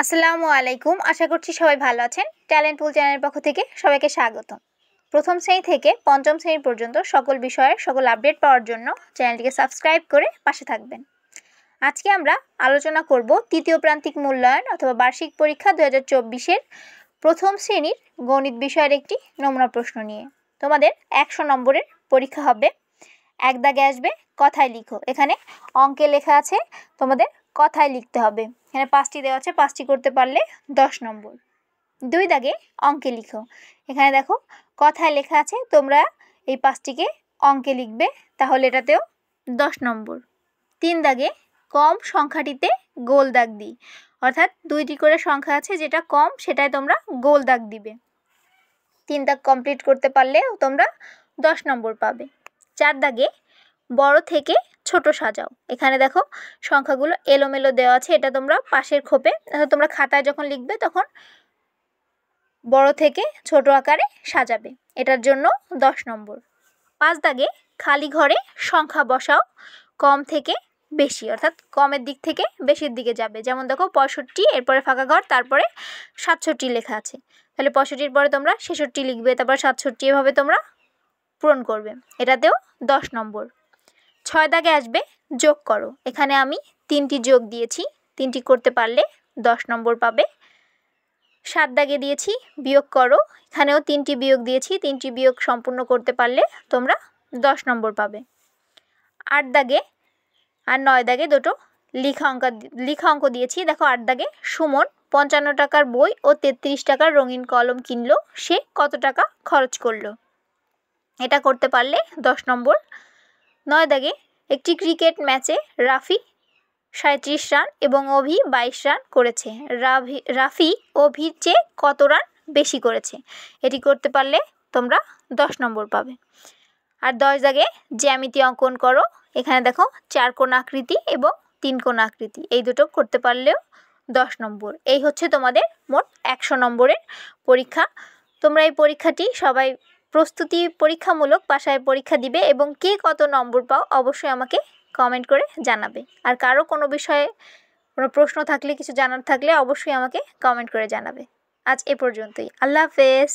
আসসালামু আলাইকুম। আশা করছি সবাই ভালো আছেন। ট্যালেন্ট পুল চ্যানেলের পক্ষ থেকে সবাইকে স্বাগতম। প্রথম শ্রেণী থেকে পঞ্চম শ্রেণী পর্যন্ত সকল বিষয়ের সকল আপডেট পাওয়ার জন্য চ্যানেলটিকে সাবস্ক্রাইব করে পাশে থাকবেন। আজকে আমরা আলোচনা করব তৃতীয় প্রান্তিক মূল্যায়ন অথবা বার্ষিক পরীক্ষা 2024-এর প্রথম শ্রেণীর গণিত বিষয়ের একটি নমুনা প্রশ্ন নিয়ে। তোমাদের 100 নম্বরের পরীক্ষা হবে। এক দাগে আসবে কথায় লিখো। এখানে অঙ্কে লেখা আছে তোমাদের কথায় লিখতে হবে। এখানে 5টি দেওয়া আছে, 5টি করতে পারলে 10 নম্বর। 2 দাগে অঙ্কে লিখো। এখানে দেখো কথায় লেখা আছে, তোমরা এই 5টিকে অঙ্কে লিখবে, তাহলে এটাতেও 10 নম্বর। 3 দাগে কম সংখ্যাটিতে গোল দাগ দিই, অর্থাৎ 2টি করে সংখ্যা আছে, যেটা কম সেটাই তোমরা গোল দাগ দিবে। 3 দাগ কমপ্লিট করতে পারলে তোমরা 10 নম্বর পাবে। 4 দাগে বড় থেকে ছোট সাজাও। এখানে দেখো সংখ্যাগুলো এলোমেলো দেওয়া আছে, এটা তোমরা পাশের খোপে, তোমরা খাতায় যখন লিখবে তখন বড় থেকে ছোট আকারে সাজাবে, এটার জন্য 10 নম্বর। 5 দাগে খালি ঘরে সংখ্যা বসাও কম থেকে বেশি, অর্থাৎ কমের দিক থেকে বেশির দিকে যাবে। যেমন দেখো 65, এরপরে ফাঁকা ঘর, তারপরে 67 লেখা আছে, তাহলে 65-র পরে তোমরা 66 লিখবে, তারপর 67, এভাবে তোমরা পূরণ করবে, এটাতেও 10 নম্বর। 6 দাগে আসবে যোগ করো। এখানে আমি 3টি যোগ দিয়েছি, 3টি করতে পারলে 10 নম্বর পাবে। 7 দাগে দিয়েছি বিয়োগ করো। এখানেও 3টি বিয়োগ দিয়েছি, 3টি বিয়োগ সম্পূর্ণ করতে পারলে তোমরা 10 নম্বর পাবে। 8 দাগে আর 9 দাগে দুটো লিখা অঙ্ক দিয়েছি। দেখো 8 দাগে সুমন 55 টাকার বই ও 33 টাকার রঙিন কলম কিনলো, সে কত টাকা খরচ করলো, এটা করতে পারলে 10 নম্বর। 9 দাগে একটি ক্রিকেট ম্যাচে রাফি 37 রান এবং অভি 22 রান করেছে, রাফি অভির চেয়ে কত রান বেশি করেছে, এটি করতে পারলে তোমরা 10 নম্বর পাবে। আর 10 দাগে জ্যামিতি অঙ্কন করো। এখানে দেখো 4 কোণ আকৃতি এবং 3 কোণ আকৃতি, এই দুটো করতে পারলেও 10 নম্বর। এই হচ্ছে তোমাদের মোট 100 নম্বরের পরীক্ষা। তোমরা এই পরীক্ষাটি সবাই প্রস্তুতি পরীক্ষামূলক বাসায় পরীক্ষা দিবে এবং কে কত নম্বর পাও অবশ্যই আমাকে কমেন্ট করে জানাবে। আর কারো কোনো বিষয়ে কোনো প্রশ্ন থাকলে, কিছু জানার থাকলে অবশ্যই আমাকে কমেন্ট করে জানাবে। আজ এ পর্যন্তই। আল্লাহ হাফেজ।